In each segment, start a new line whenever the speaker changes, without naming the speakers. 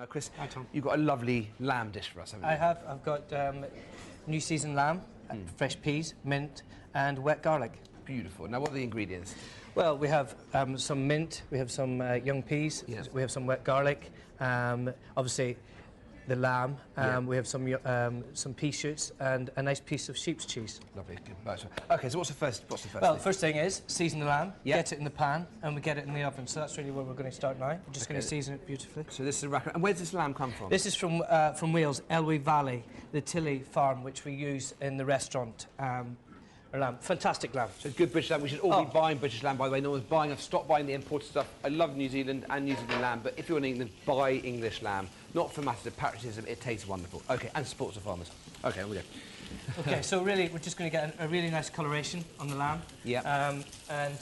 Now, Chris,
Hi, Tom.
you've got a lovely lamb dish for us, haven't you?
I have. I've got new seasoned lamb, fresh peas, mint, and wet garlic.
Beautiful. Now, what are the ingredients?
Well, we have some mint, we have some young peas, we have some wet garlic, obviously the lamb, we have some pea shoots, and a nice piece of sheep's cheese.
Lovely. Good. Right, okay, so what's the first
Well,
thing?
first thing is season the lamb, get it in the pan, and we get it in the oven. So that's really where we're going to start now. We're just going to season it beautifully.
So this is and where does this lamb come from?
This is from Wales, Elwy Valley, the Tilly farm, which we use in the restaurant. Lamb. Fantastic lamb.
So good British lamb. We should all be buying British lamb, by the way. No one's buying. I've stopped buying the imported stuff. I love New Zealand and New Zealand lamb, but if you're in England, buy English lamb. Not for matters of patriotism, it tastes wonderful. Okay, and supports the farmers. Okay, here we go.
Okay, so really, we're just going to get a really nice coloration on the lamb.
Yeah.
And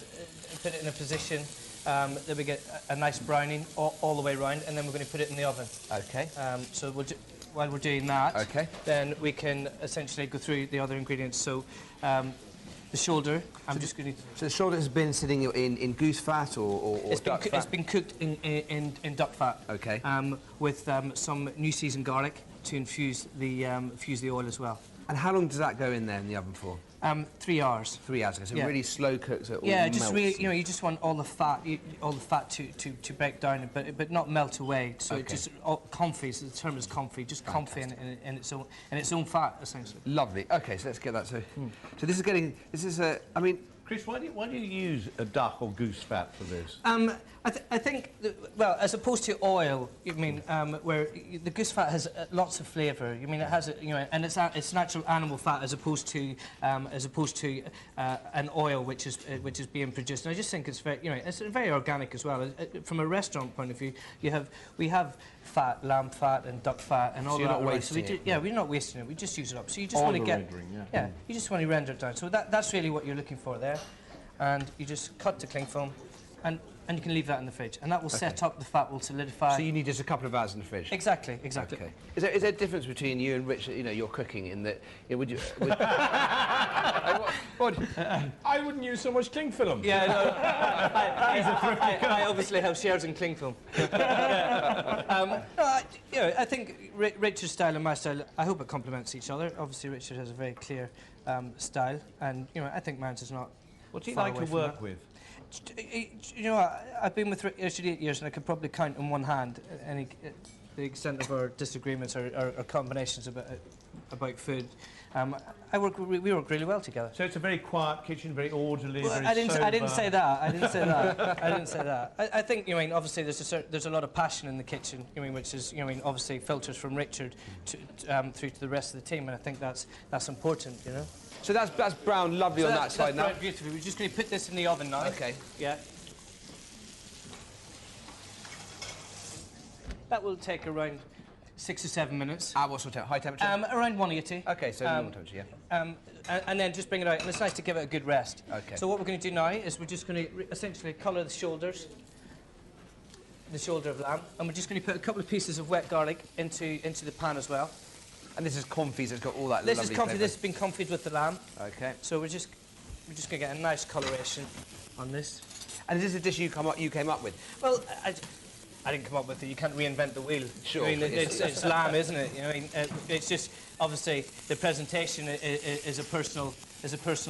put it in a position that we get a nice browning all the way around, and then we're going to put it in the oven.
Okay.
So while we're doing that, then we can essentially go through the other ingredients. So the shoulder, I'm just going to...
So the shoulder has been sitting in goose fat or duck fat?
It's been cooked in duck fat.
Okay.
With some new seasoned garlic to infuse the oil as well.
And how long does that go in there in the oven for?
3 hours.
3 hours. Okay, so really slow cook, so it all
just
melts.
really, you just want all the fat, to break down, but not melt away. So it just confit. So the term is confit, just confit in its own fat, essentially.
Lovely. Okay, so let's get that. So, so this is a. I mean,
Chris, why do you use a duck or goose fat for this?
I think, well, as opposed to oil, you mean, where the goose fat has lots of flavour. You mean it has, and it's natural animal fat as opposed to an oil which is being produced. And I just think it's very, it's very organic as well. From a restaurant point of view, we have fat, lamb fat, and duck fat, and all that.
You're not wasting it.
Yeah, we're not wasting it. We just use it up. So you just want to get, you just want to render it down. So that's really what you're looking for there, and you just cut to cling film, and you can leave that in the fridge, and that will set up, the fat will solidify.
So you need just a couple of hours in the fridge?
Exactly.
Okay. Is there a difference between you and Richard, your cooking, in that, would you...
I wouldn't use so much cling film.
Yeah, no, I obviously have shares in cling film. I think Richard's style and my style, I hope it complements each other. Obviously, Richard has a very clear style, and, I think mine's is not.
What do you like to work with?
I've been with Richard 8 years, and I could probably count on one hand the extent of our disagreements or combinations about food. We work really well together.
So it's a very quiet kitchen, very orderly.
Well,
very
I didn't say that. I didn't say that. I think obviously there's a lot of passion in the kitchen. Which is obviously filters from Richard through to the rest of the team, and I think that's important.
So that's brown lovely on that side now.
That's beautifully. We're just going to put this in the oven now.
Okay.
Yeah. That will take around 6 or 7 minutes.
What sort of high temperature?
Around 180.
Okay, so normal temperature, yeah.
And then just bring it out, and it's nice to give it a good rest.
Okay.
So what we're going to do now is we're just going to essentially colour the shoulder of lamb, and we're just going to put a couple of pieces of wet garlic into the pan as well.
And this is confit, so it's got all that
lovely
lovely
flavour. This has been confit with the lamb.
Okay.
So we're just going to get a nice coloration on this.
And is this a dish you came up with?
Well, I didn't come up with it. You can't reinvent the wheel.
Sure.
It's lamb, isn't it? It's just obviously the presentation is a personal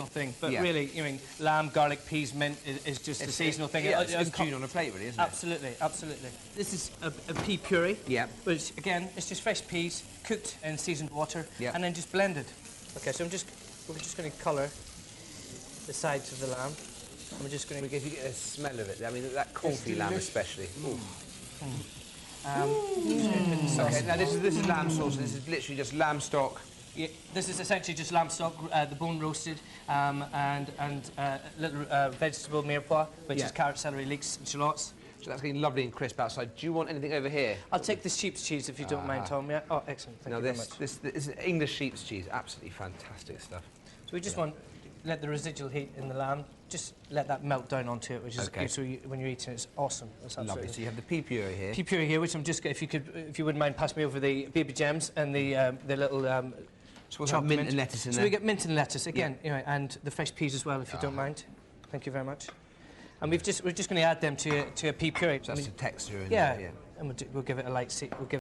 thing. But really, lamb, garlic, peas, mint is just a seasonal thing.
Yeah, it's tune on a plate, really, isn't it?
Absolutely. This is a pea puree.
Yeah.
Which again, it's just fresh peas cooked in seasoned water and then just blended. Okay, so we're just going to colour the sides of the lamb. And we're just going to
give you a smell of it. I mean, that confit lamb especially. Okay, now this is lamb sauce. This is literally just lamb stock.
Yeah, this is essentially just lamb stock, the bone roasted, and little vegetable mirepoix, which is carrot, celery, leeks, and shallots.
So that's getting lovely and crisp outside. Do you want anything over here?
I'll take the sheep's cheese if you don't mind, Tom. Yeah. Oh, excellent. Thank you very much.
This is English sheep's cheese. Absolutely fantastic stuff.
So we just want let the residual heat in the lamb. Just let that melt down onto it, which is good. So when you're eating it, it's awesome. It's
lovely. So you have the pea puree here.
Pea puree here, which I'm just if you wouldn't mind, pass me over the baby gems and the little.
So we'll have mint and lettuce in there.
So we get mint and lettuce again, and the fresh peas as well, if you don't mind. Thank you very much. And we're just going to add them to a pea puree.
So that's the texture.
And we'll give it a light.